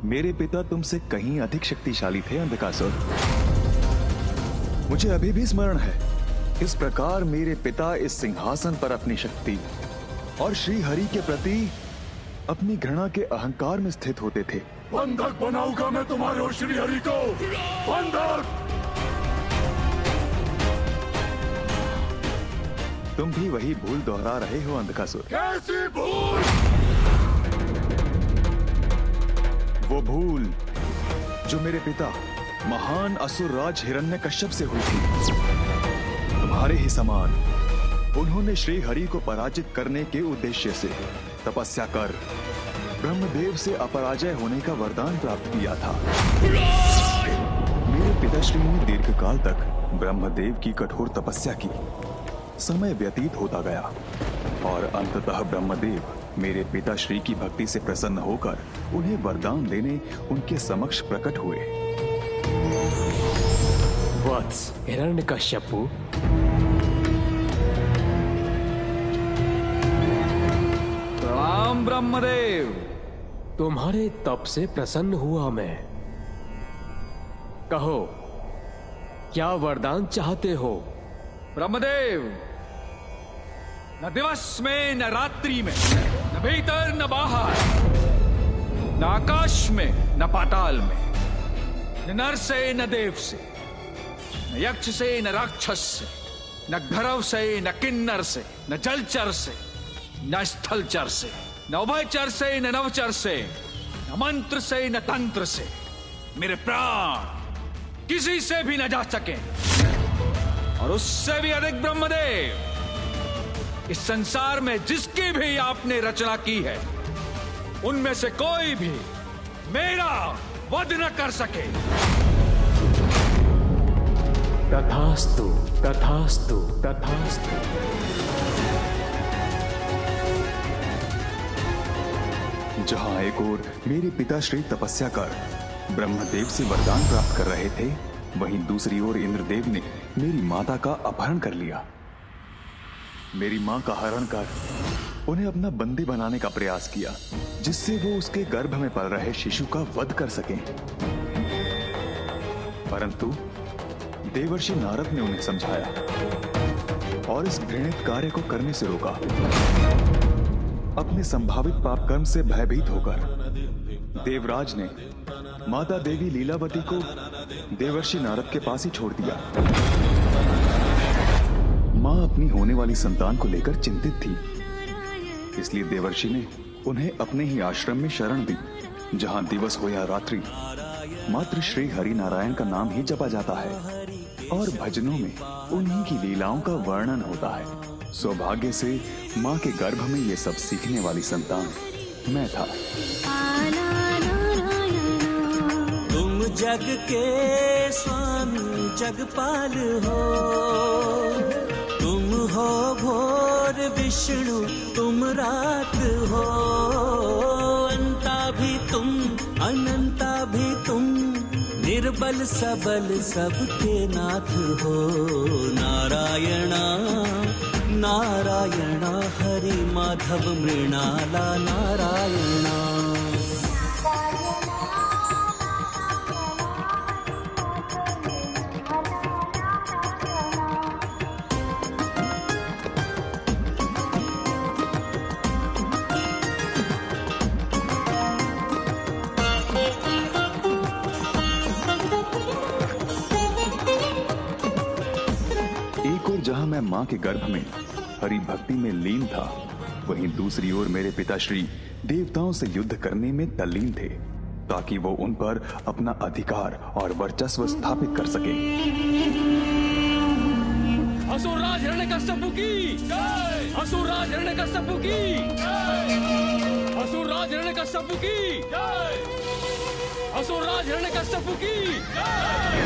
मेरे पिता तुमसे कहीं अधिक शक्तिशाली थे अंधकासुर। मुझे अभी भी स्मरण है, इस प्रकार मेरे पिता इस सिंहासन पर अपनी शक्ति और श्री हरि के प्रति अपनी घृणा के अहंकार में स्थित होते थे। बंधक बनाऊंगा मैं तुम्हारे और श्री हरि को, बंधक। तुम भी वही भूल दोहरा रहे हो अंधकासुर। कैसी भूल? वो भूल जो मेरे पिता महान असुर राज हिरण्यकश्यप से हुई थी। तुम्हारे ही समान उन्होंने श्री हरि को पराजित करने के उद्देश्य से तपस्या कर ब्रह्मदेव से अपराजय होने का वरदान प्राप्त किया था। मेरे पिताश्री ने दीर्घकाल तक ब्रह्मदेव की कठोर तपस्या की। समय व्यतीत होता गया और अंततः ब्रह्मदेव मेरे पिताश्री की भक्ति से प्रसन्न होकर उन्हें वरदान देने उनके समक्ष प्रकट हुए। वत्स हिरण्यकश्यपु, प्रणाम ब्रह्मदेव। तुम्हारे तप से प्रसन्न हुआ मैं। कहो, क्या वरदान चाहते हो? ब्रह्मदेव, न दिवस में न रात्रि में, न भीतर न बाहर, न आकाश में न पाताल में, न नर से न देव से, न यक्ष से न राक्षस से, न घरव से न किन्नर से, न जलचर से न स्थलचर से, न उभयचर से न नवचर से, न मंत्र से न तंत्र से मेरे प्राण किसी से भी न जा सके। और उससे भी अधिक ब्रह्मदेव, इस संसार में जिसकी भी आपने रचना की है, उनमें से कोई भी मेरा वध न कर सके। तथास्तु, तथास्तु, तथास्तु। जहां एक ओर मेरे पिताश्री तपस्या कर ब्रह्मदेव से वरदान प्राप्त कर रहे थे, वहीं दूसरी ओर इंद्रदेव ने मेरी माता का अपहरण कर लिया। मेरी मां का हरण कर उन्हें अपना बंदी बनाने का प्रयास किया, जिससे वो उसके गर्भ में पल रहे शिशु का वध कर सकें। परंतु देवर्षि नारद ने उन्हें समझाया और इस घृणित कार्य को करने से रोका। अपने संभावित पाप कर्म से भयभीत होकर देवराज ने माता देवी लीलावती को देवर्षि नारद के पास ही छोड़ दिया। मां अपनी होने वाली संतान को लेकर चिंतित थी, इसलिए देवर्षि ने उन्हें अपने ही आश्रम में शरण दी, जहां दिवस हो या रात्रि मात्र श्री हरि नारायण का नाम ही जपा जाता है और भजनों में उन्हीं की लीलाओं का वर्णन होता है। सौभाग्य से मां के गर्भ में ये सब सीखने वाली संतान मैं था। तुम जग के स्वामी जगपाल हो, तुम हो भोर विष्णु, तुम रात हो, अंता भी तुम अनंता भी तुम, निर्बल सबल सबके नाथ हो। नारायणा नारायणा हरि माधव मृणाला नारायणा। जहां मैं मां के गर्भ में हरि भक्ति में लीन था, वहीं दूसरी ओर मेरे पिताश्री देवताओं से युद्ध करने में तल्लीन थे, ताकि वो उन पर अपना अधिकार और वर्चस्व स्थापित कर सके। असुरराज हिरण्यकश्यप की जय! असुरराज हिरण्यकश्यप की जय! असुरराज हिरण्यकश्यप की जय! असुरराज हिरण्यकश्यप की जय!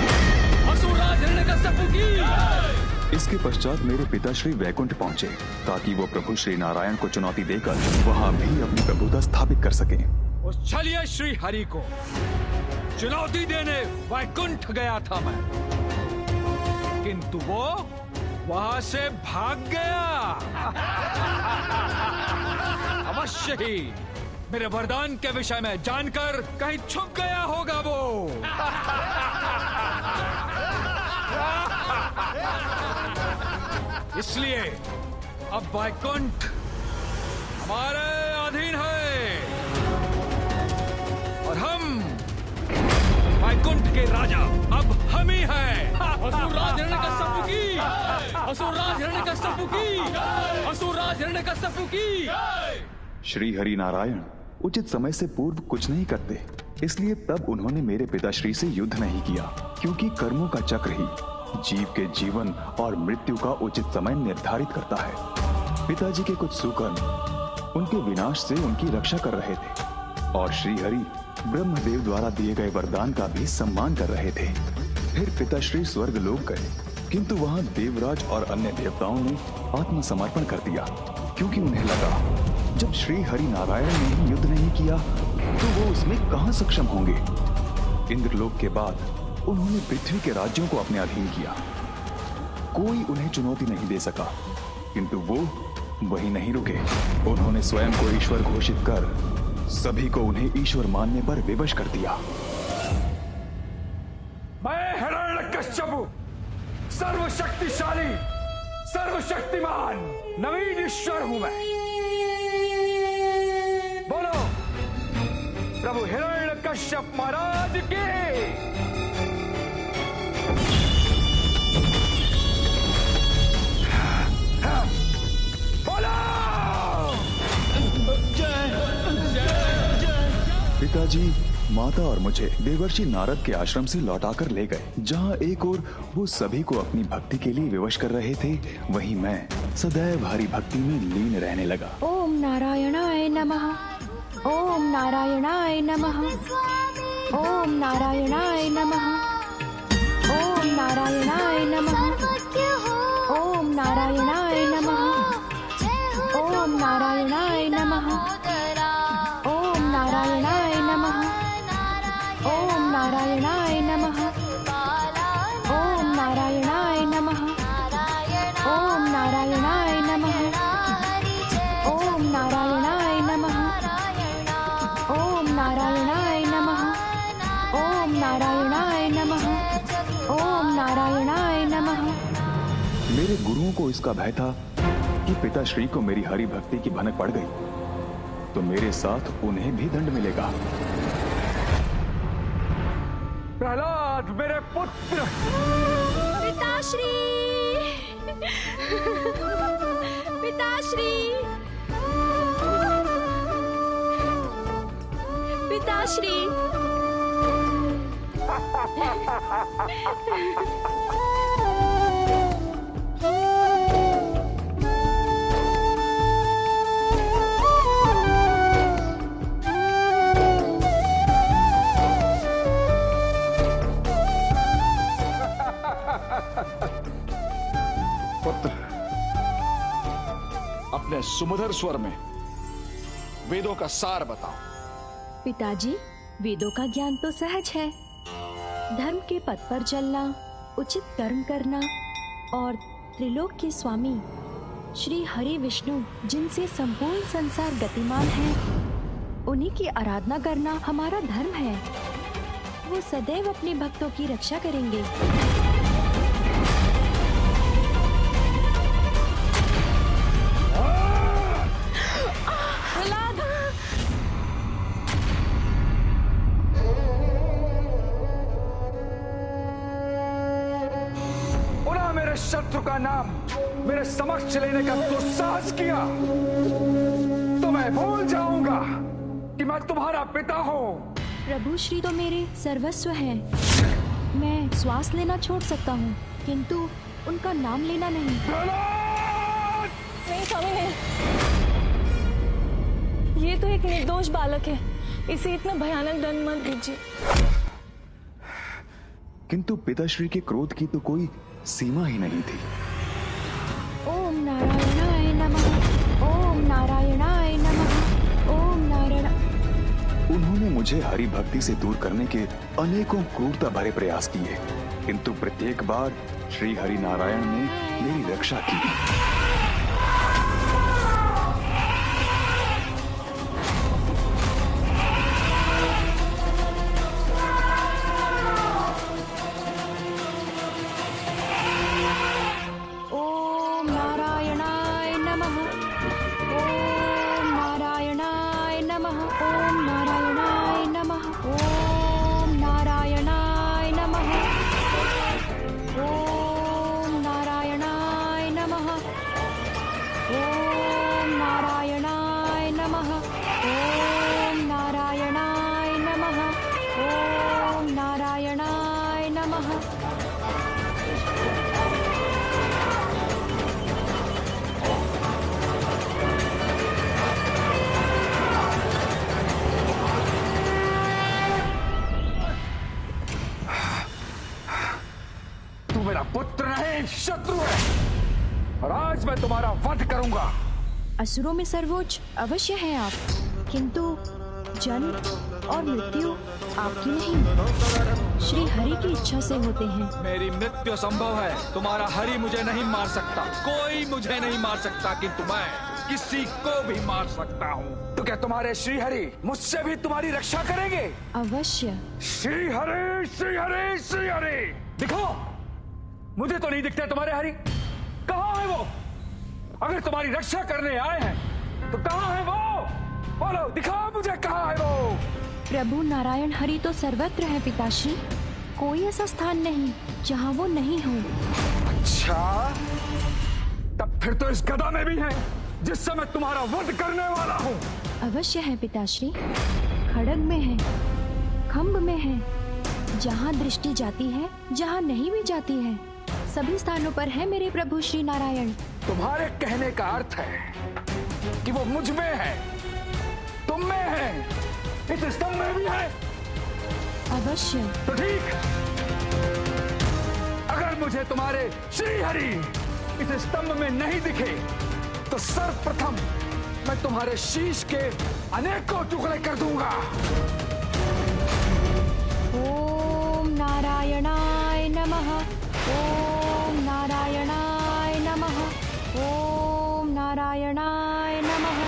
असुरराज हिरण्यकश्यप की जय! इसके पश्चात मेरे पिताश्री वैकुंठ पहुंचे, ताकि वो प्रभु श्री नारायण को चुनौती देकर वहां भी अपनी प्रभुता स्थापित कर सकें। उस छलिए श्री हरि को चुनौती देने वैकुंठ गया था मैं, किंतु वो वहां से भाग गया। अवश्य ही मेरे वरदान के विषय में जानकर कहीं छुप गया होगा वो। इसलिए अब वैकुंठ हमारे अधीन है और हम वैकुंठ के राजा अब हम ही हैं। असुरराज हिरण्यकश्यप की, असुरराज हिरण्यकश्यप की, असुरराज हिरण्यकश्यप की। श्री हरि नारायण उचित समय से पूर्व कुछ नहीं करते, इसलिए तब उन्होंने मेरे पिताश्री से युद्ध नहीं किया, क्योंकि कर्मों का चक्र ही जीव के जीवन और मृत्यु का उचित समय निर्धारित करता है। पिताजी के कुछ सुकर्म उनके विनाश से उनकी रक्षा कर रहे थे और श्री हरि ब्रह्मदेव द्वारा दिए गए वरदान का भी सम्मान कर रहे थे। फिर पिताश्री स्वर्ग लोक गए, किंतु वहां देवराज और अन्य देवताओं ने आत्मसमर्पण कर दिया, क्योंकि उन्हें लगा जब श्री हरि नारायण ने ही युद्ध नहीं किया तो वो उसमें कहां सक्षम होंगे। इंद्रलोक के बाद उन्होंने पृथ्वी के राज्यों को अपने अधीन किया। कोई उन्हें चुनौती नहीं दे सका, किंतु वो वही नहीं रुके। उन्होंने स्वयं को ईश्वर घोषित कर सभी को उन्हें ईश्वर मानने पर विवश कर दिया। मैं हिरण्यकश्यप सर्वशक्तिशाली सर्वशक्तिमान नवीन ईश्वर हूं मैं। बोलो प्रभु हिरण्यकश्यप महाराज की। बोलो पिताजी माता और मुझे देवर्षि नारद के आश्रम से लौटाकर ले गए, जहाँ एक ओर वो सभी को अपनी भक्ति के लिए विवश कर रहे थे, वहीं मैं सदैव हरि भक्ति में लीन रहने लगा। ओम नारायणाय नमः, ओम नारायणाय नमः, ओम नारायणाय नमः, ओम नारायणाय नमः, ओम नारायणाय नमः, ओम नारायणाय नमः, ओम नारायणाय नमः, ओम नारायणाय नमः, ओम नारायणाय नमः, ओम नारायणाय नमः, ओम नारायणाय नमः, ओम नारायणाय नमः, ओम नारायणाय नमः, ओम नारायणाय नमः। मेरे गुरुओं को इसका भय था कि पिताश्री को मेरी हरि भक्ति की भनक पड़ गई तो मेरे साथ उन्हें भी दंड मिलेगा। प्रहलाद मेरे पुत्र। पिताश्री, पिताश्री, पिताश्री। पुत्र अपने सुमधुर स्वर में वेदों का सार बताओ। पिताजी, वेदों का ज्ञान तो सहज है। धर्म के पथ पर चलना, उचित कर्म करना और त्रिलोक के स्वामी श्री हरि विष्णु जिनसे संपूर्ण संसार गतिमान है, उन्हीं की आराधना करना हमारा धर्म है। वो सदैव अपने भक्तों की रक्षा करेंगे। शत्रु का नाम मेरे समक्ष लेने का दुस्साहस किया तो मैं भूल जाऊंगा कि मैं तुम्हारा पिता हूँ। प्रभु श्री तो मेरे सर्वस्व हैं। मैं श्वास लेना छोड़ सकता हूँ, किंतु उनका नाम लेना नहीं। नहीं स्वामी, ये तो एक निर्दोष बालक है, इसे इतना भयानक दंड मत दीजिए। किंतु पिताश्री के क्रोध की तो कोई सीमा ही नहीं थी। ओम नारायणाय नमः, ओम नारायणाय नमः, ओम नारायण। उन्होंने मुझे हरि भक्ति से दूर करने के अनेकों क्रूरता भरे प्रयास किए, किंतु प्रत्येक बार श्री हरि नारायण ने मेरी रक्षा की। ही शत्रु है और आज मैं तुम्हारा वध करूंगा। असुरों में सर्वोच्च अवश्य हैं आप, किंतु जन्म और मृत्यु आपकी नहीं, श्री हरि की इच्छा से होते हैं। मेरी मृत्यु संभव है, तुम्हारा हरि मुझे नहीं मार सकता, कोई मुझे नहीं मार सकता, किंतु मैं किसी को भी मार सकता हूँ। तो क्या तुम्हारे श्री हरि मुझसे भी तुम्हारी रक्षा करेंगे? अवश्य। श्री हरि, श्री हरि, श्री हरि। दिखो, मुझे तो नहीं दिखते तुम्हारे हरि। कहाँ है वो? अगर तुम्हारी रक्षा करने आए हैं तो कहाँ है वो? बोलो, दिखाओ मुझे, कहाँ है वो? प्रभु नारायण हरि तो सर्वत्र है पिताश्री, कोई ऐसा स्थान नहीं जहाँ वो नहीं हो। अच्छा, तब फिर तो इस गदा में भी है जिससे मैं तुम्हारा वध करने वाला हूँ। अवश्य है पिताश्री, खड्ग में है, खम्भ में है, जहाँ दृष्टि जाती है, जहाँ नहीं भी जाती है, सभी स्थानों पर है मेरे प्रभु श्री नारायण। तुम्हारे कहने का अर्थ है कि वो मुझ में है, तुम में है, इस स्तंभ में भी है। अवश्य। तो ठीक, अगर मुझे तुम्हारे श्री हरि इस स्तंभ में नहीं दिखे तो सर्वप्रथम मैं तुम्हारे शीश के अनेकों टुकड़े कर दूंगा। ओम नारायणाय नमः, ओम नारायणाय नमः, ओम नारायणाय नमः।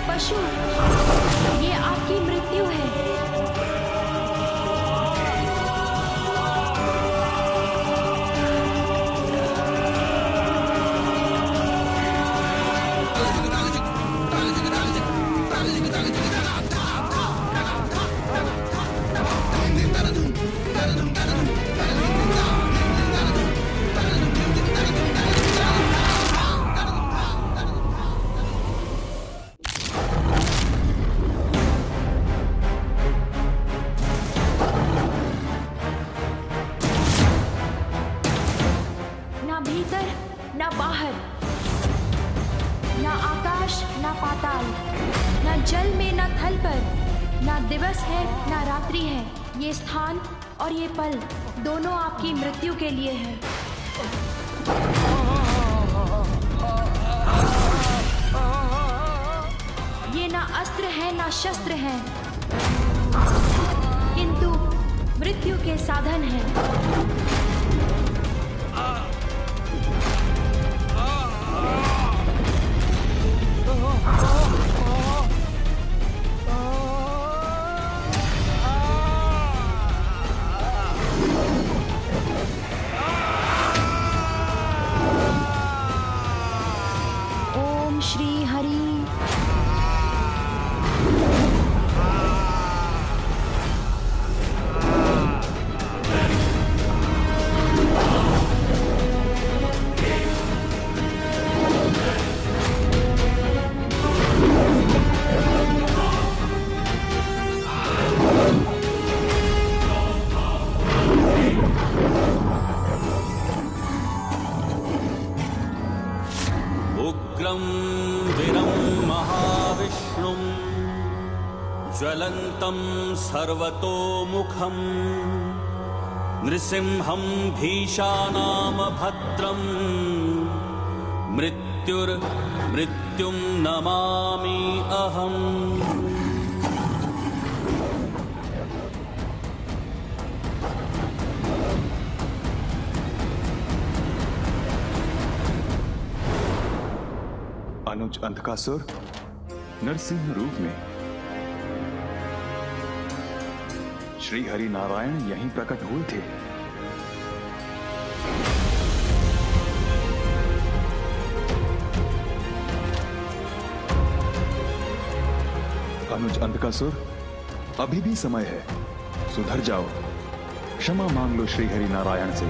पशु, ये आपकी मृत्यु है। भीतर ना बाहर, ना आकाश ना पाताल, ना जल में ना थल पर, ना दिवस है ना रात्रि है। ये स्थान और ये पल दोनों आपकी मृत्यु के लिए है। ये ना अस्त्र है ना शस्त्र है, किंतु मृत्यु के साधन हैं। ओम श्री हरि। उग्रं वीरं महाविष्णुं ज्वलन्तं सर्वतोमुखं नृसिंहं भीषानामभद्रं मृत्युं नमामि अहम्। अनुज अंधकासुर नरसिंह रूप में श्री हरि नारायण यहीं प्रकट हुए थे। अनुज अंधकासुर, अभी भी समय है, सुधर जाओ, क्षमा मांग लो श्री हरि नारायण से।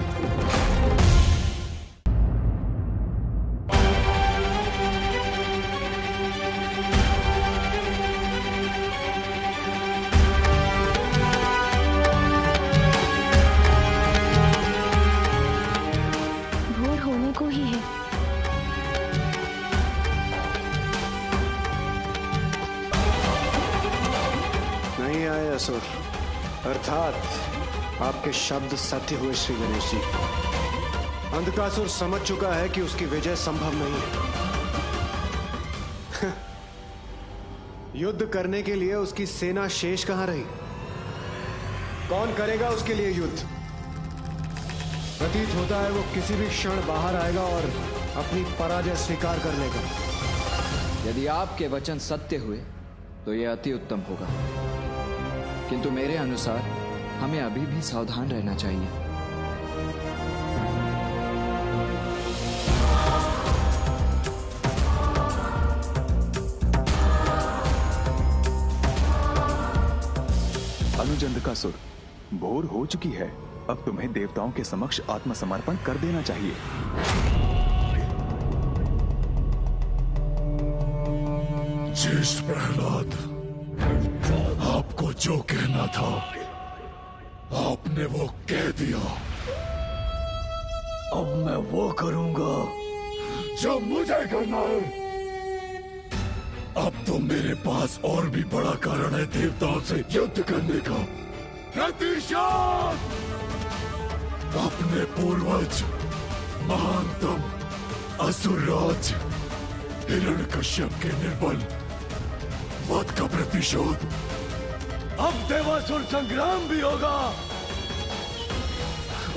भोर होने को ही है। नहीं आए असुर, अर्थात आपके शब्द सत्य हुए श्री गणेश जी। अंधकासुर समझ चुका है कि उसकी विजय संभव नहीं है। युद्ध करने के लिए उसकी सेना शेष कहां रही? कौन करेगा उसके लिए युद्ध? प्रतीत होता है वो किसी भी क्षण बाहर आएगा और अपनी पराजय स्वीकार कर लेगा। यदि आपके वचन सत्य हुए तो यह अति उत्तम होगा, किंतु मेरे अनुसार हमें अभी भी सावधान रहना चाहिए। अनुज अंधकासुर, भोर हो चुकी है, अब तुम्हें देवताओं के समक्ष आत्मसमर्पण कर देना चाहिए। ज्येष्ठ प्रहलाद, आपको जो कहना था आपने वो कह दिया। अब मैं वो करूंगा जो मुझे करना है। अब तो मेरे पास और भी बड़ा कारण है देवताओं से युद्ध करने का। प्रतिशोध! अपने पूर्वज महानतम असुरराज हिरण्यकश्यप के निर्बल वध का प्रतिशोध। अब देवासुर संग्राम भी होगा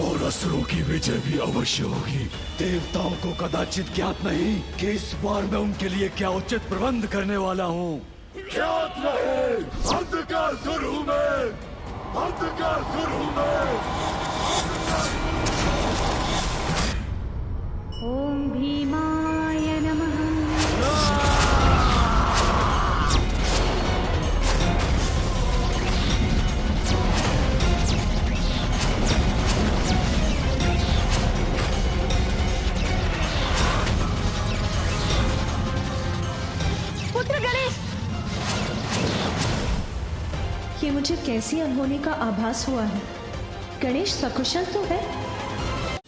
और असुरों की विजय भी अवश्य होगी। देवताओं को कदाचित ज्ञात नहीं कि इस बार मैं उनके लिए क्या उचित प्रबंध करने वाला हूँ। ज्ञात रहे, अंधकासुर हूँ मैं, अंधकासुर हूँ मैं। ओम भीमाय नमः। पुत्र गणेश, ये मुझे कैसी अनहोनी का आभास हुआ है। गणेश सकुशल तो है?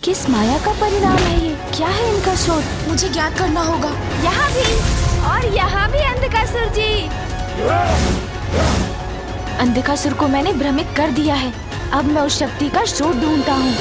किस माया का परिणाम है ये? क्या है इनका स्रोत? मुझे ज्ञात करना होगा। यहाँ भी और यहाँ भी अंधकासुर जी। अंधकासुर को मैंने भ्रमित कर दिया है। अब मैं उस शक्ति का स्रोत ढूंढता हूँ।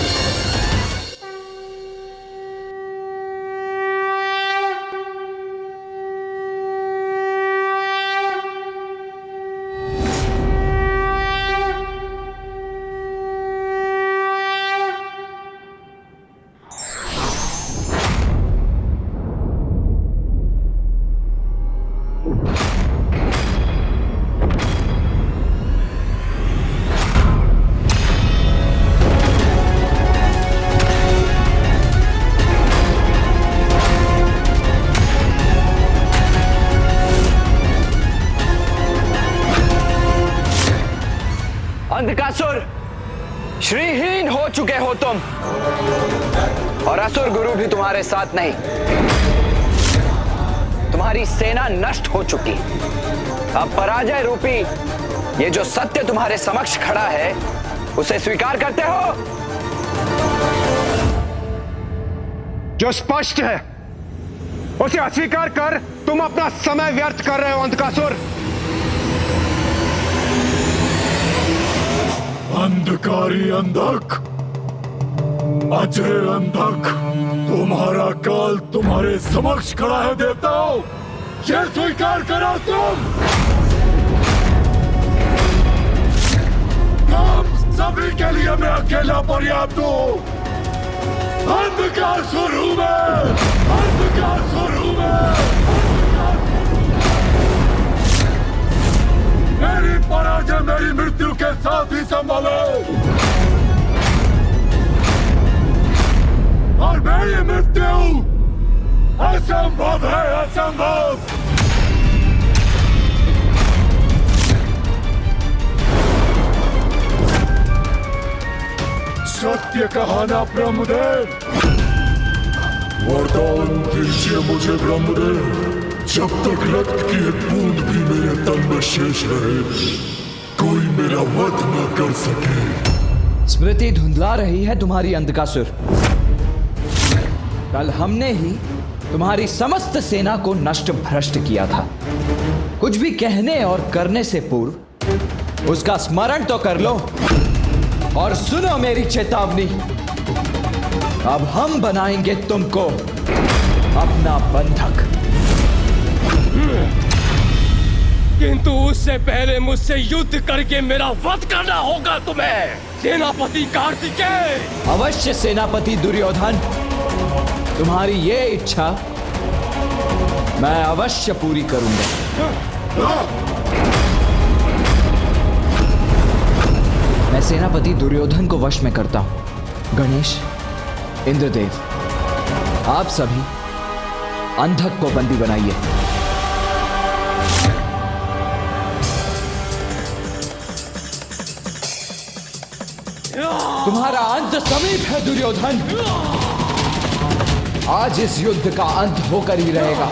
अंधकासुर, श्रीहीन हो चुके हो तुम, और असुर गुरु भी तुम्हारे साथ नहीं। तुम्हारी सेना नष्ट हो चुकी। अब पराजय रूपी ये जो सत्य तुम्हारे समक्ष खड़ा है, उसे स्वीकार करते हो? जो स्पष्ट है उसे अस्वीकार कर तुम अपना समय व्यर्थ कर रहे हो अंधकासुर। अंधकारी अंधक, अजय अंधक, तुम्हारा काल तुम्हारे समक्ष खड़ा है देवताओं। ये स्वीकार करो तुम सभी के लिए मैं अकेला पर्याप्त हूँ। अंधकासुर हूँ मैं, अंधकासुर हूँ मैं। मेरी पराजय मेरी मृत्यु के साथ ही संभव है, और मेरी मृत्यु असंभव है, असंभव। सत्य कहा ना ब्रह्मदेव। वरदान दीजिए मुझे ब्रह्मदेव, जब तक रक्त की एक बूंद भी मेरे तन में शेष रहे, कोई मेरा वध न कर सके। स्मृति धुंधला रही है तुम्हारी अंधकासुर। कल हमने ही तुम्हारी समस्त सेना को नष्ट भ्रष्ट किया था। कुछ भी कहने और करने से पूर्व उसका स्मरण तो कर लो, और सुनो मेरी चेतावनी। अब हम बनाएंगे तुमको अपना बंधक, किंतु उससे पहले मुझसे युद्ध करके मेरा वध करना होगा तुम्हें, सेनापति कार्तिकेय। अवश्य सेनापति दुर्योधन, तुम्हारी ये इच्छा मैं अवश्य पूरी करूंगा। मैं सेनापति दुर्योधन को वश में करता हूं। गणेश, इंद्रदेव, आप सभी अंधक को बंदी बनाइए। तुम्हारा अंत समीप है दुर्योधन। आज इस युद्ध का अंत होकर ही रहेगा।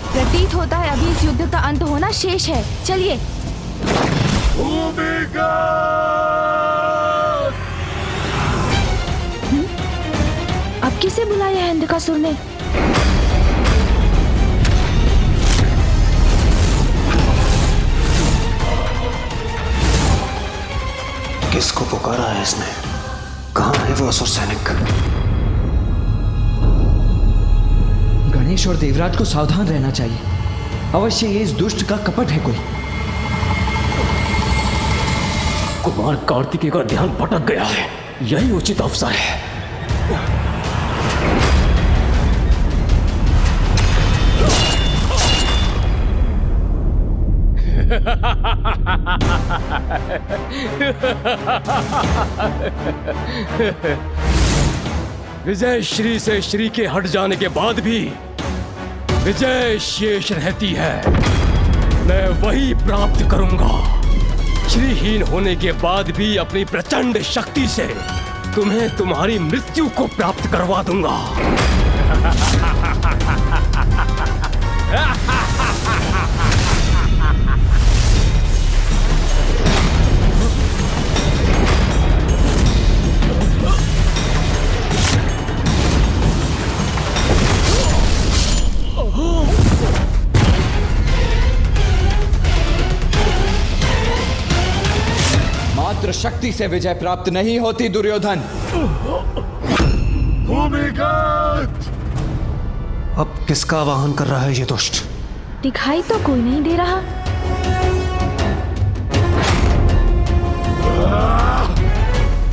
प्रतीत होता है अभी इस युद्ध का अंत होना शेष है। चलिए। अब किसे बुलाया है अंधकासुर ने? किसको पुकारा है इसने? कहाँ है वो असुर सैनिक? गणेश और देवराज को सावधान रहना चाहिए। अवश्य ये इस दुष्ट का कपट है कोई। राजकुमार कार्तिकेय का ध्यान भटक गया है, यही उचित अवसर है। विजय श्री से श्री के हट जाने के बाद भी विजय शेष रहती है। मैं वही प्राप्त करूंगा। श्रीहीन होने के बाद भी अपनी प्रचंड शक्ति से तुम्हें तुम्हारी मृत्यु को प्राप्त करवा दूंगा। मात्र शक्ति से विजय प्राप्त नहीं होती दुर्योधन। भूमिगत! अब किसका आवाहन कर रहा है ये दुष्ट? दिखाई तो कोई नहीं दे रहा।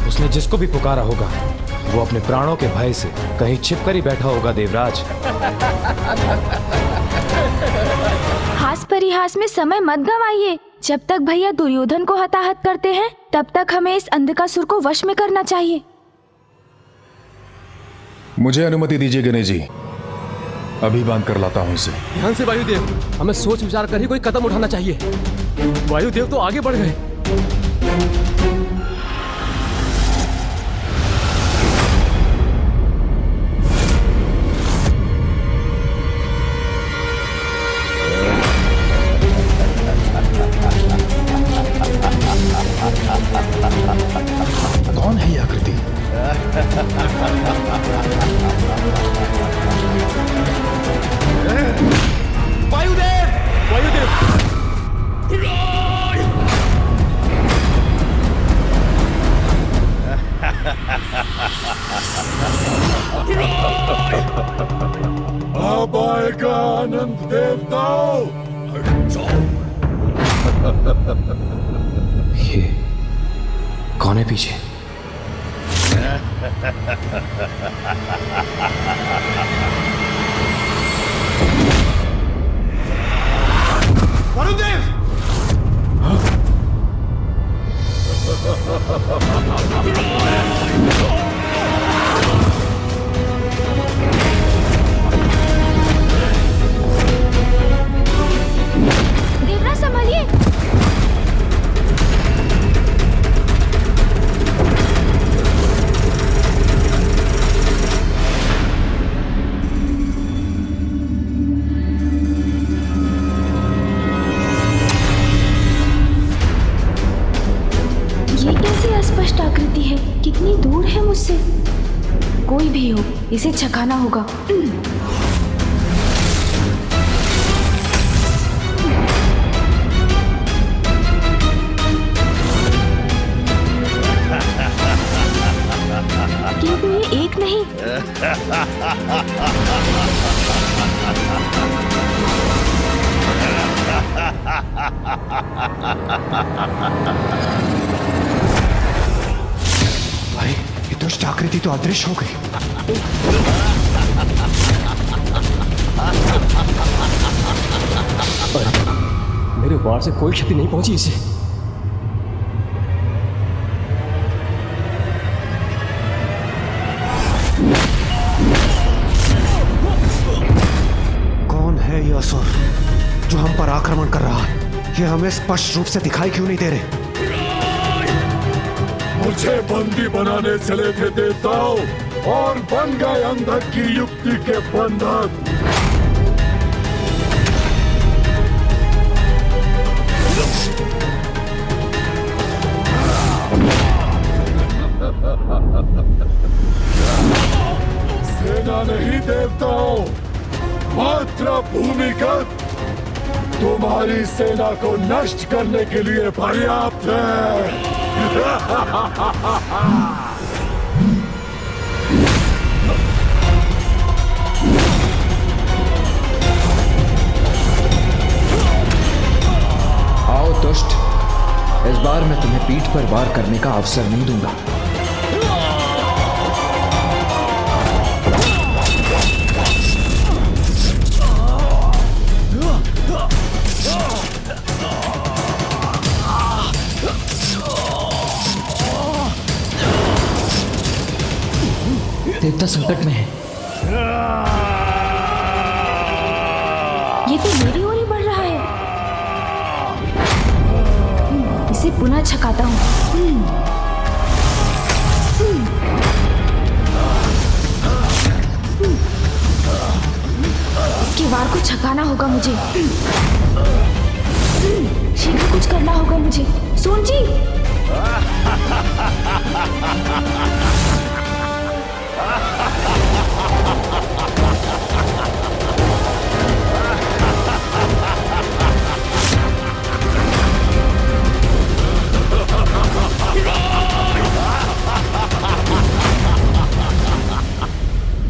उसने जिसको भी पुकारा होगा वो अपने प्राणों के भय से कहीं छिपकर ही बैठा होगा देवराज। हास परिहास में समय मत गंवाइए। जब तक भैया दुर्योधन को हताहत करते हैं तब तक हमें इस अंधकासुर को वश में करना चाहिए। मुझे अनुमति दीजिए गणेश जी, अभी बांध कर लाता हूं इसे। ध्यान से वायुदेव, हमें सोच विचार कर ही कोई कदम उठाना चाहिए। वायुदेव तो आगे बढ़ गए। कौन है ये आकृति? वायुदेव! वायुदेव! अब आएगा आनंद देवताओं। ये कौन है पीछे? वरुण देव! देवराज संभालिए। ये कैसी अस्पष्ट आकृति है? कितनी दूर है मुझसे? कोई भी हो, इसे छकाना होगा। किंतु ये एक नहीं। भाई, ये दुष्ट आकृति तो अदृश्य हो गई। मेरे वार से कोई क्षति नहीं पहुंची इसे। कौन है ये असुर जो हम पर आक्रमण कर रहा है? ये हमें स्पष्ट रूप से दिखाई क्यों नहीं दे रहे? मुझे बंदी बनाने चले थे देवताओं और बन गए अंधक की युक्ति के बंधक। सेना नहीं देवताओं, मात्र भूमिगत तुम्हारी सेना को नष्ट करने के लिए पर्याप्त है। आओ दुष्ट, इस बार मैं तुम्हें पीठ पर वार करने का अवसर नहीं दूंगा। देवता संकट में है। ये तो मेरी ओर ही बढ़ रहा है। इसे पुनः छकाता हूँ। इसके वार को छकाना होगा मुझे। शीघ्र कुछ करना होगा मुझे। सोन जी,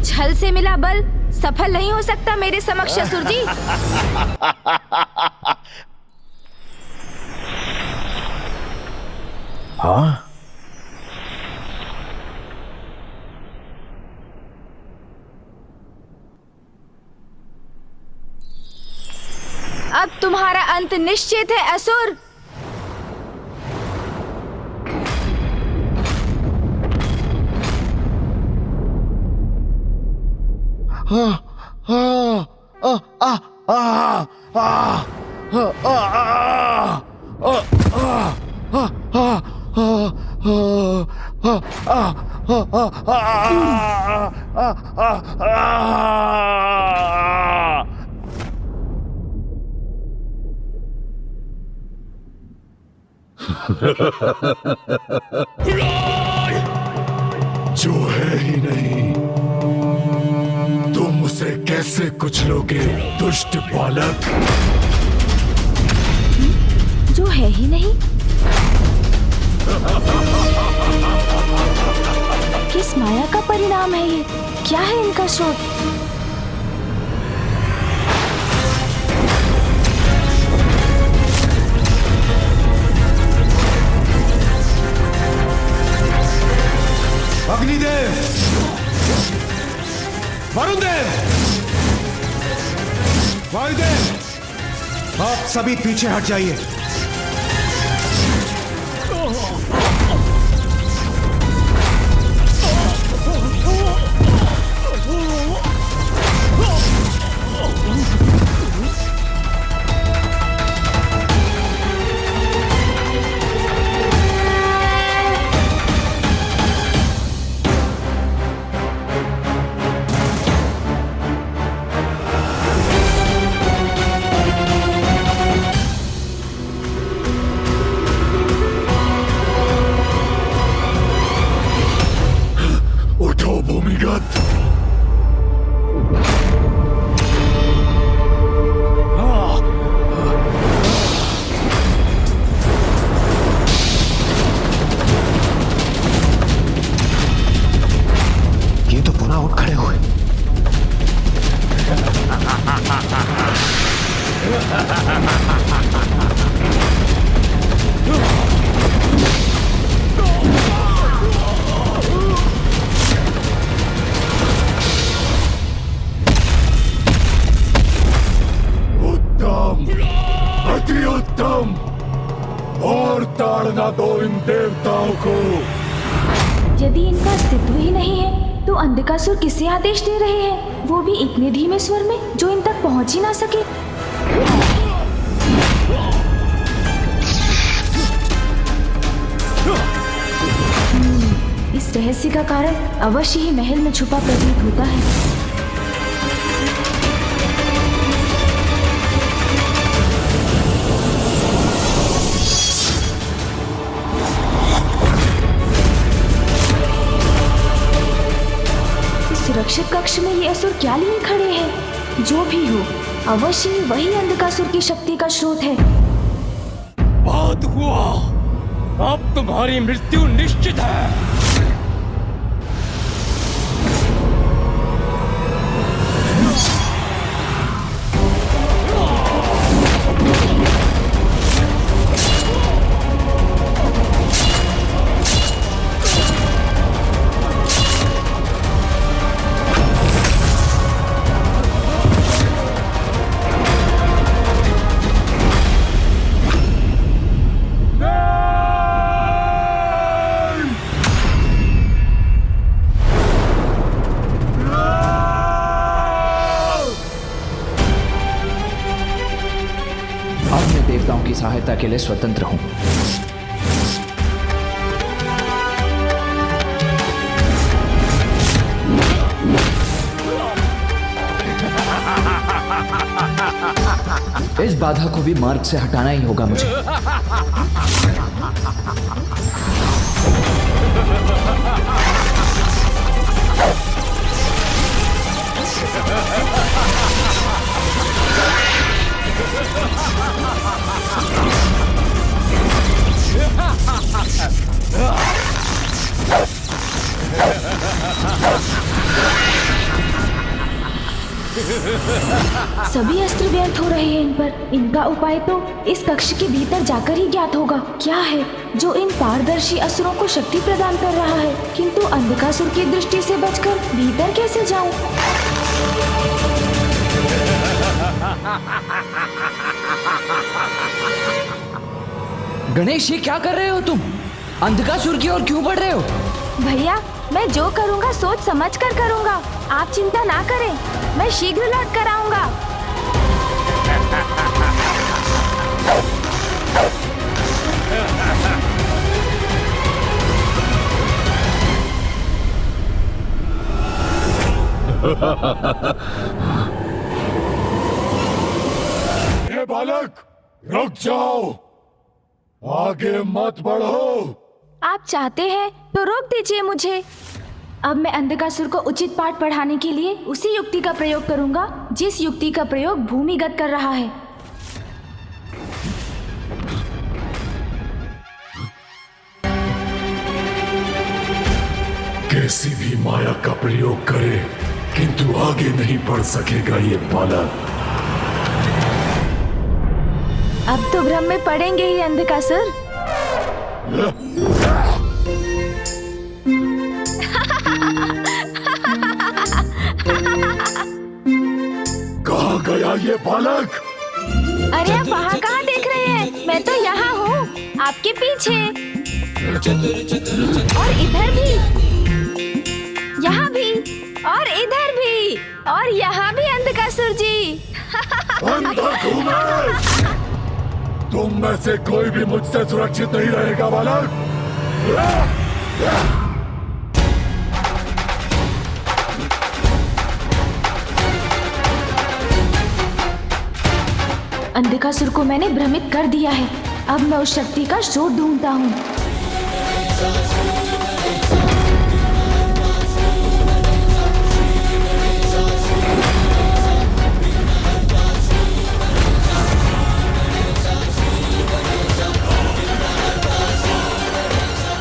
छल से मिला बल सफल नहीं हो सकता मेरे समक्ष असुर जी। हाँ, अब तुम्हारा अंत निश्चित है असुर। जो है ही नहीं, तुम उसे कैसे कुचलोगे दुष्ट बालक? जो है ही नहीं? किस माया का परिणाम है ये? क्या है इनका स्रोत? अग्निदेव, वरुणदेव, वायुदेव, आप सभी पीछे हट जाइए। उठो भूमिगत। ये तो पुनः उठ खड़े हुए। उत्तम, अति उत्तम। और ताड़ना दो इन देवताओं को। यदि इनका अस्तित्व ही नहीं है तो अंधकासुर किसे आदेश दे रहे हैं, वो भी इतने धीमे स्वर में जो इन तक पहुंच ही ना सके। इस रहस्य का कारण अवश्य ही महल में छुपा प्रतीत होता है। सुरक्षित कक्ष में ये असुर क्या लिए खड़े हैं? जो भी हो, अवश्य ही वही अंधकासुर की शक्ति का स्रोत है। बहुत हुआ, अब तुम्हारी मृत्यु निश्चित है। के लिए स्वतंत्र हूं। इस बाधा को भी मार्ग से हटाना ही होगा मुझे। सभी अस्त्र व्यर्थ हो रहे हैं इन पर। इनका उपाय तो इस कक्ष के भीतर जाकर ही ज्ञात होगा। क्या है जो इन पारदर्शी असुरों को शक्ति प्रदान कर रहा है? किंतु अंधकासुर की दृष्टि से बचकर भीतर कैसे जाऊं? गणेश, ये क्या कर रहे हो तुम? अंधकासुर की ओर क्यों बढ़ रहे हो? भैया, मैं जो करूँगा सोच समझ कर करूँगा। आप चिंता ना करें, मैं शीघ्र लौट कर आऊँगा। ये बालक, रुक जाओ, आगे मत बढ़ो। आप चाहते हैं तो रोक दीजिए मुझे। अब मैं अंधकासुर को उचित पाठ पढ़ाने के लिए उसी युक्ति का प्रयोग करूंगा जिस युक्ति का प्रयोग भूमिगत कर रहा है। कैसी भी माया का प्रयोग करे, किंतु आगे नहीं बढ़ सकेगा ये बालक। अब तो भ्रम में पड़ेंगे ही अंधकासुर। कहाँ गया ये बालक? अरे आप वहाँ कहाँ देख रहे हैं? मैं तो यहाँ हूँ, आपके पीछे। और इधर भी, यहाँ भी, और इधर भी, और यहाँ भी अंधकासुर जी। अंधक हूँ मैं। तुम में से कोई भी मुझसे सुरक्षित नहीं रहेगा बालक। अंधकासुर को मैंने भ्रमित कर दिया है। अब मैं उस शक्ति का स्रोत ढूंढता हूँ।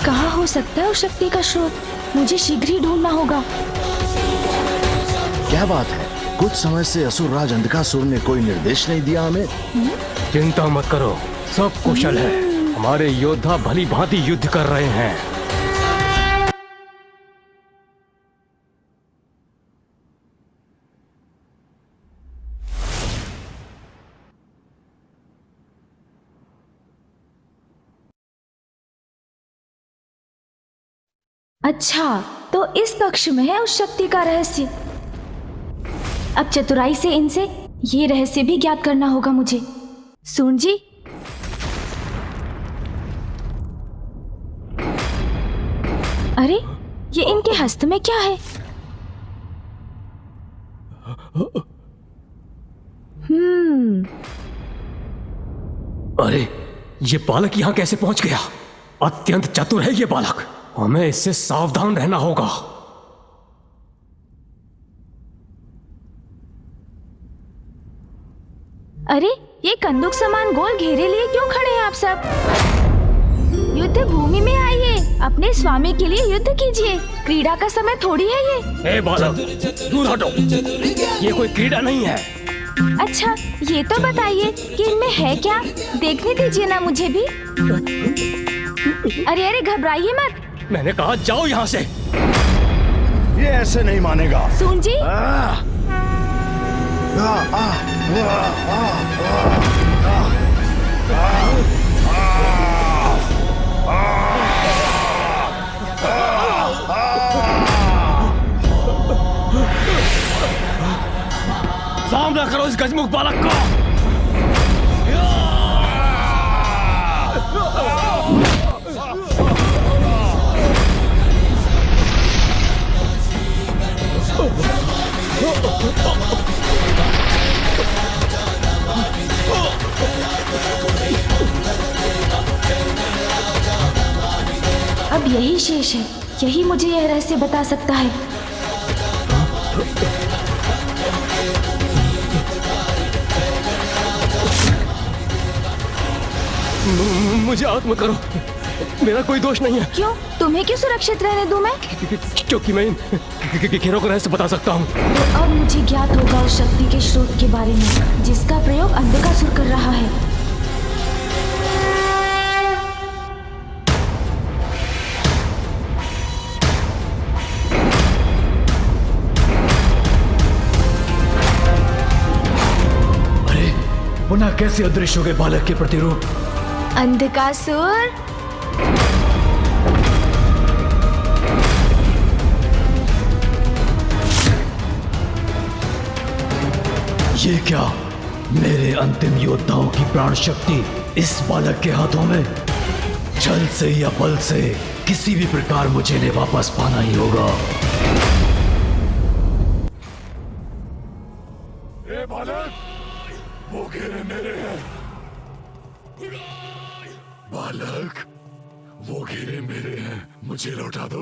कहाँ हो सकता है उस शक्ति का स्रोत? मुझे शीघ्र ही ढूंढना होगा। क्या बात है? कुछ समय से असुरराज अंधकासुर ने कोई निर्देश नहीं दिया हमें। चिंता मत करो, सब कुशल है। हमारे योद्धा भली भांति युद्ध कर रहे हैं। अच्छा, तो इस कक्ष में है उस शक्ति का रहस्य। अब चतुराई से इनसे ये रहस्य भी ज्ञात करना होगा मुझे। सून जी, अरे ये इनके हस्त में क्या है? अरे ये बालक यहाँ कैसे पहुंच गया? अत्यंत चतुर है ये बालक, हमें इससे सावधान रहना होगा। अरे ये कंदूक समान गोल घेरे लिए क्यों खड़े हैं आप सब? युद्ध भूमि में आइए, अपने स्वामी के लिए युद्ध कीजिए। क्रीड़ा का समय थोड़ी है ये। ए बालक, दूर हटो, ये कोई क्रीड़ा नहीं है। अच्छा, ये तो बताइए कि इनमें है क्या? देखने दीजिए ना मुझे भी। अरे अरे घबराइए मत। मैंने कहा जाओ यहाँ से। ये ऐसे नहीं मानेगा। सून जी, सामना करो इस गजमुख बालक को। शेष है, यही मुझे यह रहस्य बता सकता है। मुझे आत्म करो, मेरा कोई दोष नहीं है। क्यों? तुम्हें क्यों सुरक्षित रहने दूं मैं? क्योंकि मैं इन घेरों का रहस्य बता सकता हूँ। तो अब मुझे ज्ञात होगा उस शक्ति के स्रोत के बारे में जिसका प्रयोग अंधकासुर कर रहा है। अरे पुनः कैसे अदृश्य हो गए बालक के प्रतिरूप? अंधकासुर, ये क्या? मेरे अंतिम योद्धाओं की प्राण शक्ति इस बालक के हाथों में? छल से या बल से किसी भी प्रकार मुझे इन्हें वापस पाना ही होगा। ए बालक, वो घेरे मेरे हैं। बालक, वो घेरे मेरे हैं, मुझे लौटा दो।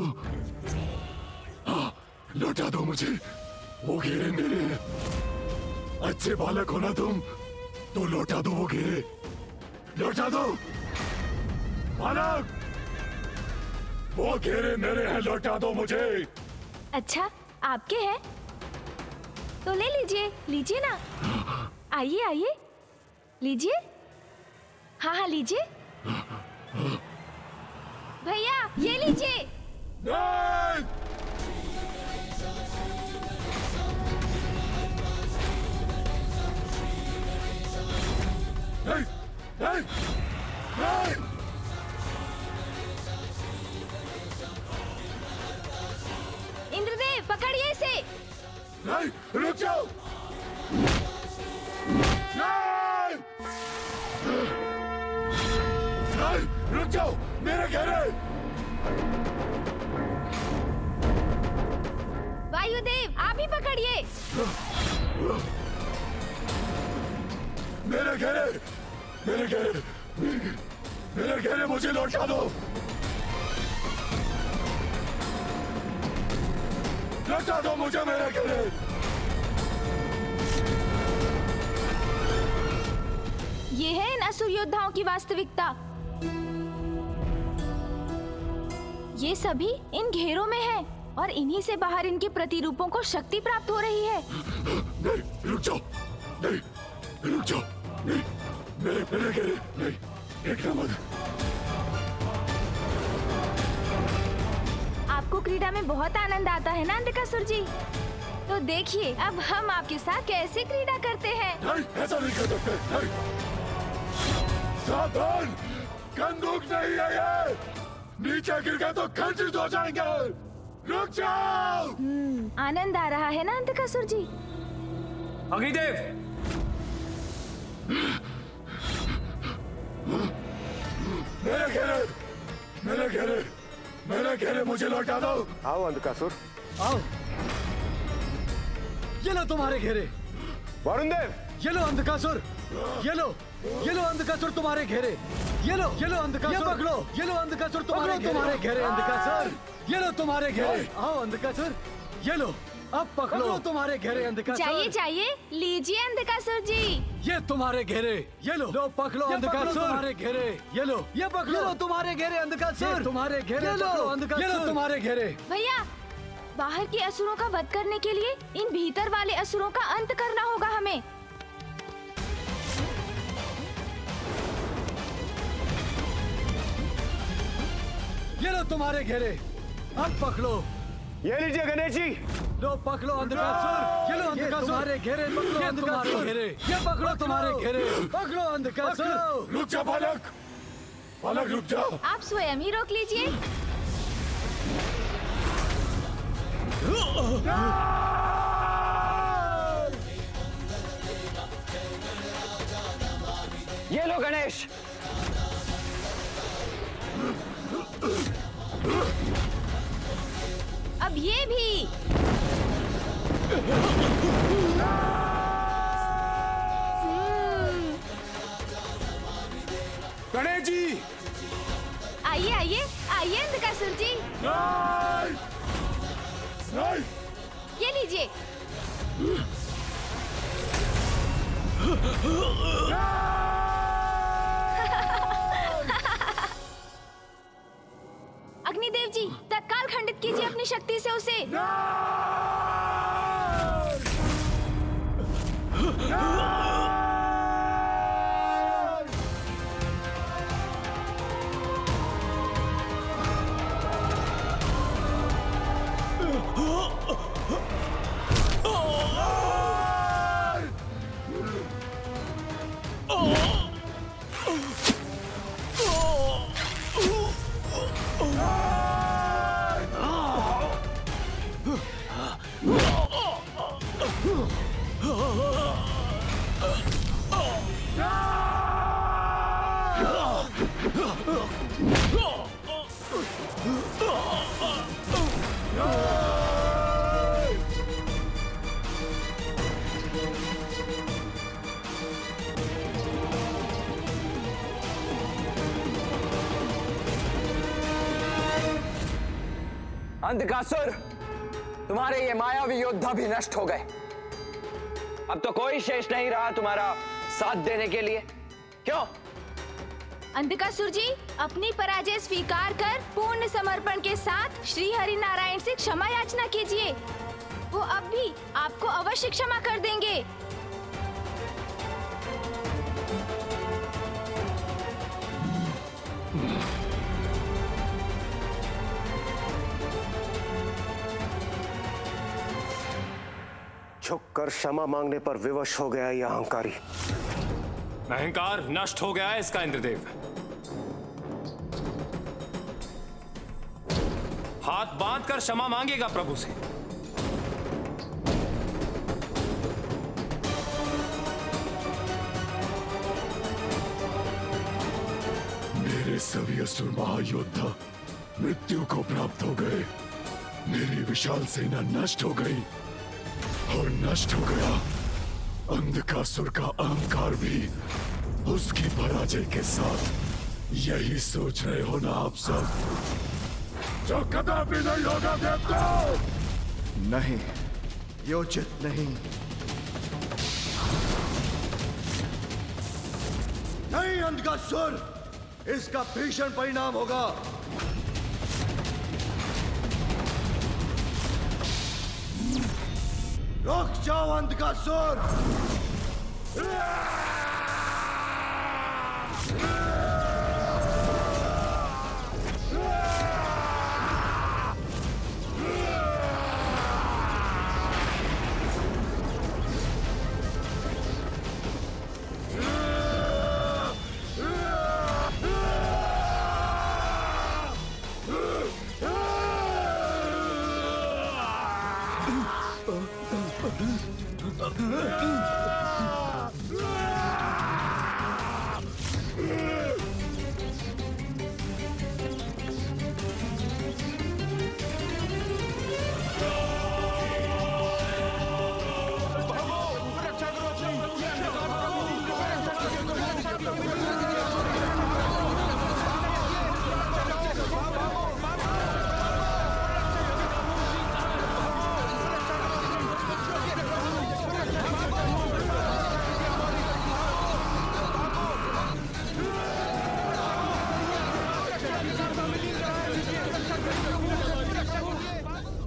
हाँ, लौटा दो मुझे, वो घेरे मेरे हैं। अच्छे बालक हो ना तुम, तो लौटा दो वो घेरे, लौटा दो। बालक, वो घेरे मेरे हैं, लौटा दो मुझे। अच्छा आपके हैं तो ले लीजिए, लीजिए ना। आइए आइए, लीजिए। हाँ हाँ लीजिए भैया, ये लीजिए। नहीं! नहीं! नहीं! नहीं! इंद्रदेव पकड़िए इसे। नहीं! रुक जाओ! नहीं! नहीं! रुक जाओ! मेरे घेरे! वायुदेव आप ही पकड़िए। मेरे घेरे! मेरे घेरे! मेरे घेरे मुझे लौटा दो! लौटा दो मुझे मेरे घेरे! ये है इन असुर योद्धाओं की वास्तविकता। ये सभी इन घेरों में है और इन्हीं से बाहर इनके प्रतिरूपों को शक्ति प्राप्त हो रही है। नहीं! रुक जाओ! नहीं! रुक जाओ! नहीं! मेरे घेरे! नहीं! देखना मत! आपको क्रीड़ा में बहुत आनंद आता है ना अंधकासुर जी? तो देखिए अब हम आपके साथ कैसे क्रीड़ा करते हैं। नहीं! ऐसा नहीं कर सकते! नहीं! सावधान! बंदूक नहीं है ये! नीचे गिर गए तो खंडित हो जाएंगे! रुक जाओ! आनंद आ रहा है ना अंधकासुर जी? अग्निदेव, मेरे घेरे! मेरे घेरे! मेरे घेरे मुझे लौटा दो! आओ अंधकासुर। आओ! ये लो तुम्हारे घेरे! वरुण देव, ये लो अंधकासुर! ये लो अंधकासुर तुम्हारे घेरे! ये लो अंधकासुर! ये पकड़ो! ये लो अंधकासुर तुम्हारे घेरे! अंधकासुर! ये लो तुम्हारे घेरे! आओ अंधकासुर! ये लो, अब पकड़ो तुम्हारे घेरे अंधकासुर! चाहिए चाहिए, लीजिए अंधकासुर जी। ये तुम्हारे घेरे! ये लो पकड़ो अंधकासुर! तुम्हारे घेरे! ये लो, ये पकड़ो तुम्हारे घेरे अंधकासुर! तुम्हारे घेरे! ये लो अंधकासुर! ये लो तुम्हारे घेरे! भैया, बाहर के असुरों का वध करने के लिए इन भीतर वाले असुरों का अंत करना होगा हमें। ये लो तुम्हारे घेरे! अब पकड़ो! ये लीजिए गणेश जी। लो पकड़ो अंधकासुर! ये लो अंधकासुर! तुम्हारे घेरे! पकड़ो अंधकासुर! ये पकड़ो तुम्हारे घेरे! पकड़ो अंधकासुर! रुक जा बालक! बालक रुक जा! आप स्वयं ही रोक लीजिए। ये लो गणेश। अब ये भी। गणेश जी! आइए आइए आइए अंधकासुर जी। ये लीजिए। अग्निदेव जी, तत्काल खंडित कीजिए अपनी शक्ति से उसे। अंधकासुर, तुम्हारे ये मायावी योद्धा भी नष्ट हो गए। अब तो कोई शेष नहीं रहा तुम्हारा साथ देने के लिए। क्यों? अंधकासुर जी, अपनी पराजय स्वीकार कर पूर्ण समर्पण के साथ श्री हरि नारायण से क्षमा याचना कीजिए। वो अब भी आपको अवश्य क्षमा कर देंगे। झुककर क्षमा मांगने पर विवश हो गया यह अहंकारी। अहंकार नष्ट हो गया है इसका इंद्रदेव। हाथ बांधकर क्षमा मांगेगा प्रभु से। मेरे सभी असुर महायोद्धा मृत्यु को प्राप्त हो गए। मेरी विशाल सेना नष्ट हो गई और नष्ट हो गया अंधकासुर का अहंकार भी। उसकी पराजय के साथ यही सोच रहे हो ना आप सब? जो कदापि नहीं होगा देवताओं। नहीं, ये उचित नहीं। नहीं अंधकासुर, इसका भीषण परिणाम होगा। रुक जाओ अंधकासुर।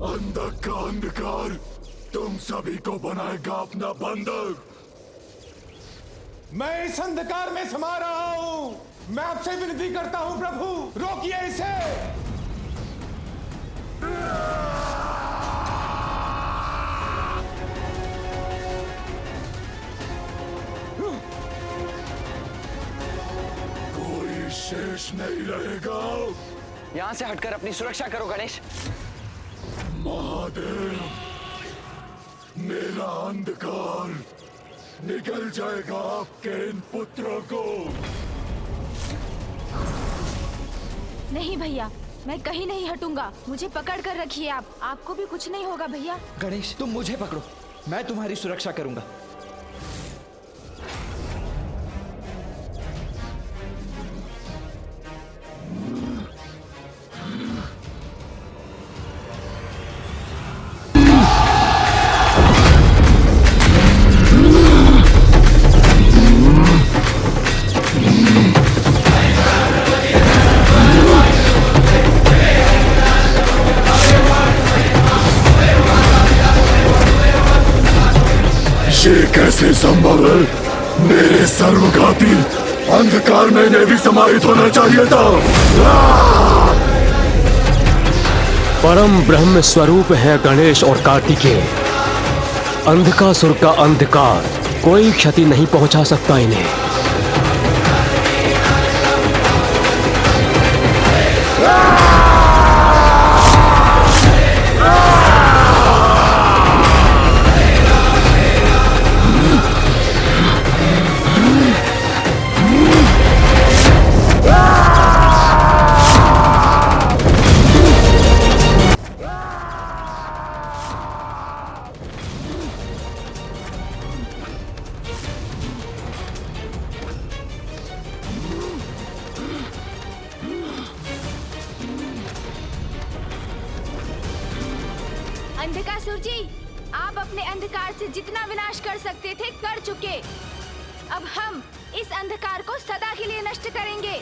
अंधक का अंधकार तुम सभी को बनाएगा अपना बंधक। मैं इस अंधकार में समा रहा हूं। मैं आपसे विनती करता हूं प्रभु, रोकिए इसे। कोई शेष नहीं रहेगा। यहां से हटकर अपनी सुरक्षा करो गणेश। महादेव, मेरा अंधकार निकल जाएगा आपके इन पुत्रों को। नहीं भैया, मैं कहीं नहीं हटूंगा। मुझे पकड़ कर रखिए आप। आपको भी कुछ नहीं होगा भैया। गणेश, तुम मुझे पकड़ो, मैं तुम्हारी सुरक्षा करूंगा। ये कैसे संभव है? मेरे सर्वघाती अंधकार में इन्हें भी समाहित होना चाहिए था। परम ब्रह्म स्वरूप है गणेश और कार्तिकेय। अंधकासुर का अंधकार कोई क्षति नहीं पहुंचा सकता इन्हें। अंधकासुर जी, आप अपने अंधकार से जितना विनाश कर सकते थे कर चुके। अब हम इस अंधकार को सदा के लिए नष्ट करेंगे।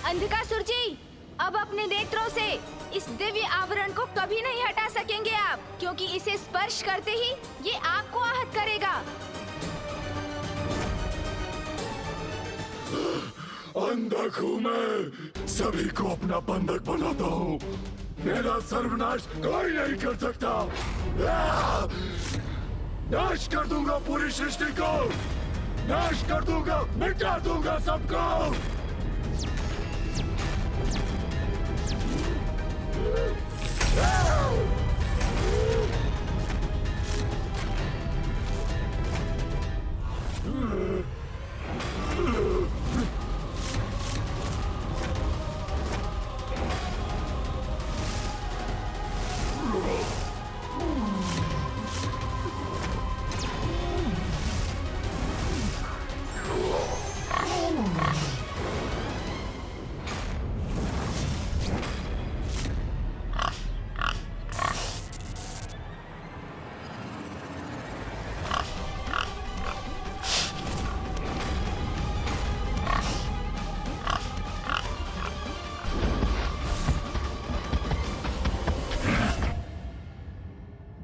अंधकासुर जी, अब अपने नेत्रों से इस दिव्य आवरण को कभी नहीं हटा सकेंगे आप, क्योंकि इसे स्पर्श करते ही ये आपको आहत करेगा। अंधक हूँ मैं, सभी को अपना बंधक बनाता हूँ। मेरा सर्वनाश कोई नहीं कर सकता। नाश कर दूंगा पूरी सृष्टि को, नाश कर दूंगा, मिटा दूंगा सबको।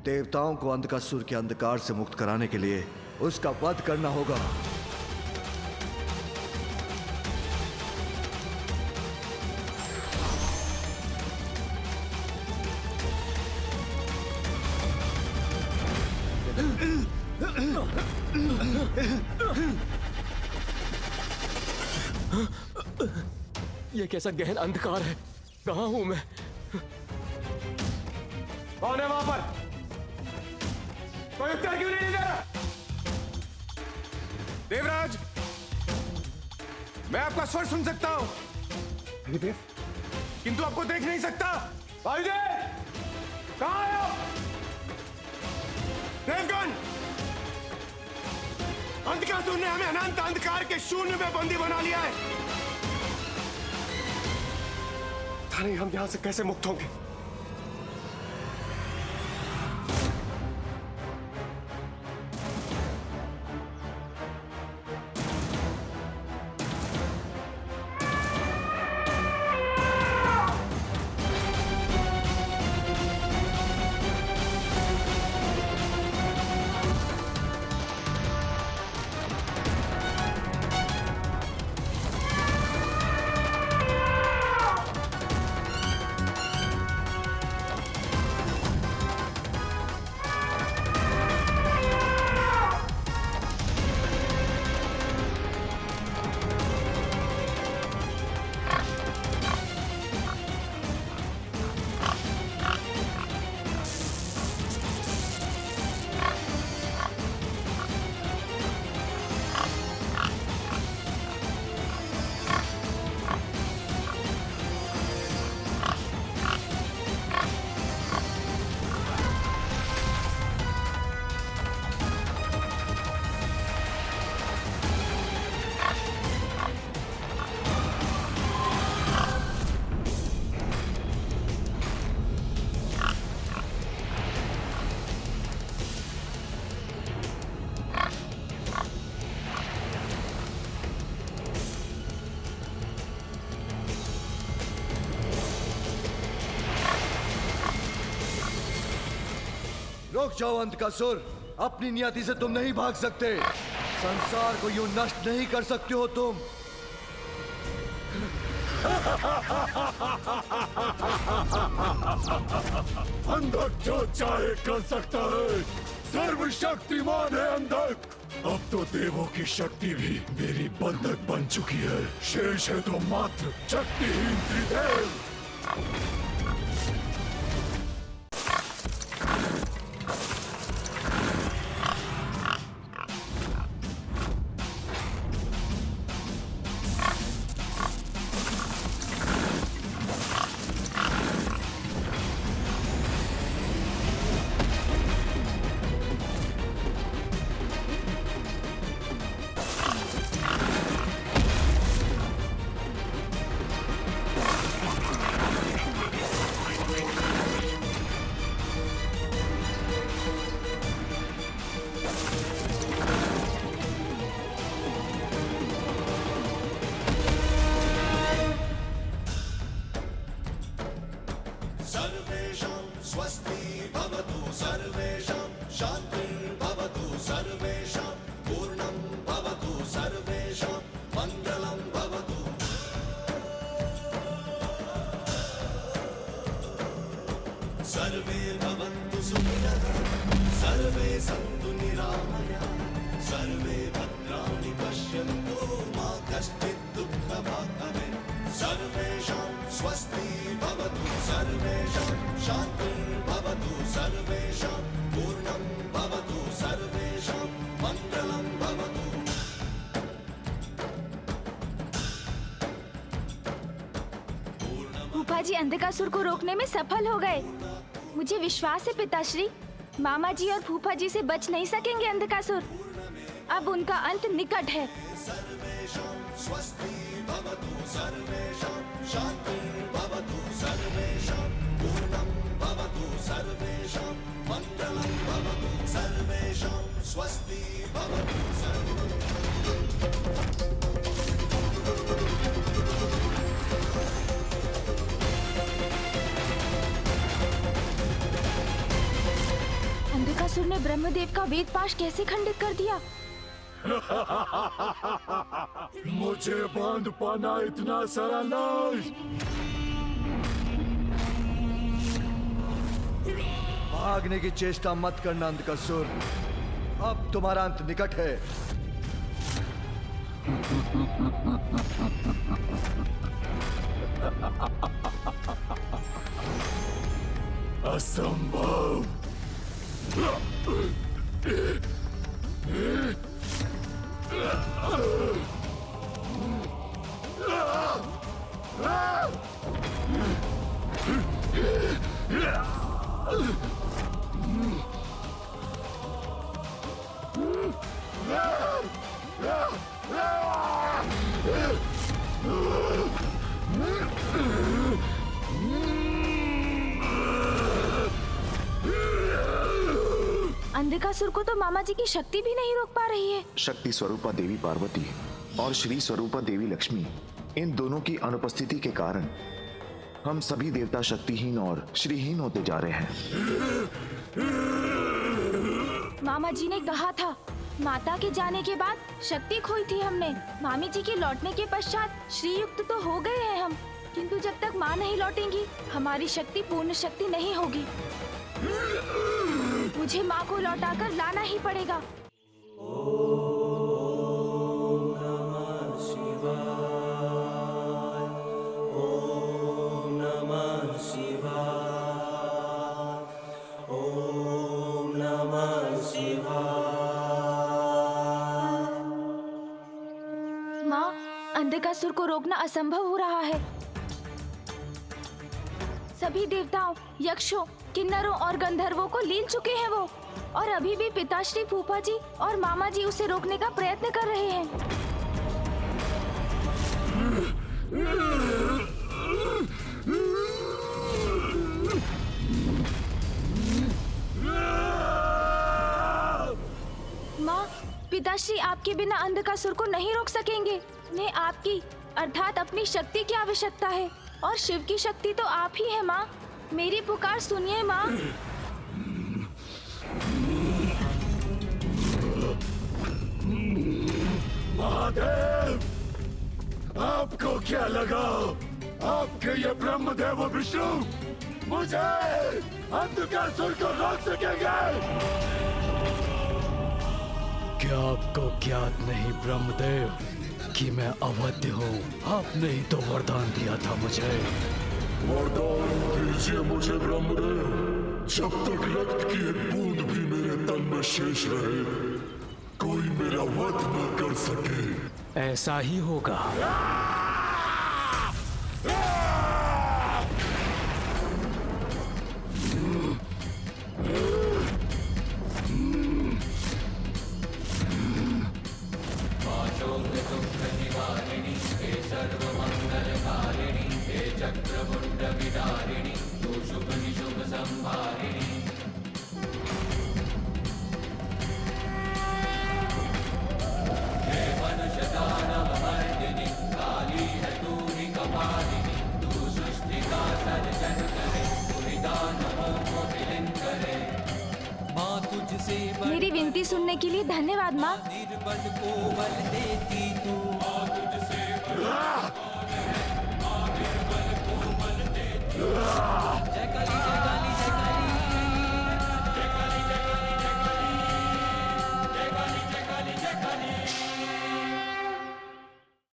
देवताओं को अंधकासुर के अंधकार से मुक्त कराने के लिए उसका वध करना होगा। ये कैसा गहन अंधकार है? कहाँ हूं मैं? कौन है वहां पर? कोई उत्तर क्यों नहीं दे रहा? देवराज, मैं आपका स्वर सुन सकता हूं, किंतु आपको देख नहीं सकता। वायुदेव, कहां है आप? देवगण, अंधकासुर ने हमें अनंत अंधकार के शून्य में बंदी बना लिया है। पता नहीं हम यहां से कैसे मुक्त होंगे। रुक जाओ अंधकासुर, अपनी नियति से तुम नहीं भाग सकते। संसार को यूं नष्ट नहीं कर सकते हो तुम। अंधक जो चाहे कर सकता है, सर्वशक्तिमान है अंधक। अब तो देवों की शक्ति भी मेरी बंधक बन चुकी है। शेष है तो मात्र शक्तिहीन त्रिदेव। सर्वे भवन्तु सुखिनः, सर्वे सन्तु निरामयाः, सर्वे भद्राणि पश्यन्तु, मा कश्चित् दुःखभाग् भवेत्। सर्वेषां स्वस्ति भवतु, सर्वेषां शान्तिर्भवतु, सर्वेषां पूर्णं भवतु, सर्वेषां मङ्गलं भवतु। फूफा जी अंधकासुर को रोकने में सफल हो गए। मुझे विश्वास है पिताश्री, मामा जी और फूफा जी से बच नहीं सकेंगे अंधकासुर। अब उनका अंत निकट है। सर्वेषां स्वस्ति भवतु, सर्वेषां शान्तिर्भवतु, सर्वेषां पूर्णं भवतु, सर्वेषां मङ्गलं भवतु, सर्वेषां स्वस्ति भवतु। अंधकासुर ने ब्रह्मदेव का वेद पाश कैसे खंडित कर दिया? मुझे बांध पाना इतना सरल नहीं। भागने की चेष्टा मत करना अंधकासुर, अब तुम्हारा अंत निकट है। असंभव। अंधकासुर को तो मामा जी की शक्ति भी नहीं रोक पा रही है। शक्ति स्वरूपा देवी पार्वती और श्री स्वरूपा देवी लक्ष्मी, इन दोनों की अनुपस्थिति के कारण हम सभी देवता शक्तिहीन और श्रीहीन होते जा रहे हैं। मामा जी ने कहा था, माता के जाने के बाद शक्ति खोई थी हमने। मामी जी के लौटने के पश्चात श्रीयुक्त तो हो गए हैं हम, किंतु जब तक माँ नहीं लौटेंगी हमारी शक्ति पूर्ण शक्ति नहीं होगी। मुझे माँ को लौटाकर लाना ही पड़ेगा। माँ, अंधकासुर को रोकना असंभव हो रहा है। सभी देवताओं, यक्षों, किन्नरों और गंधर्वों को लील चुके हैं वो, और अभी भी पिताश्री, फूफा जी और मामा जी उसे रोकने का प्रयत्न कर रहे हैं। माँ, पिताश्री आपके बिना अंधकासुर को नहीं रोक सकेंगे। उन्हें आपकी अर्थात अपनी शक्ति की आवश्यकता है, और शिव की शक्ति तो आप ही है माँ। मेरी पुकार सुनिए माँ। महादेव, आपको क्या लगा आपके ये ब्रह्मदेव विष्णु मुझे अंधकासुर को रोक सकेंगे? क्या आपको ज्ञात नहीं ब्रह्मदेव कि मैं अवध्य हूँ? आपने ही तो वरदान दिया था मुझे। वरदान दीजिए मुझे ब्रह्मदेव, जब तक रक्त की एक बूंद भी मेरे तन में शेष रहे कोई मेरा वध न कर सके। ऐसा ही होगा। मेरी विनती सुनने के लिए धन्यवाद माँ। निर्बल को बल दे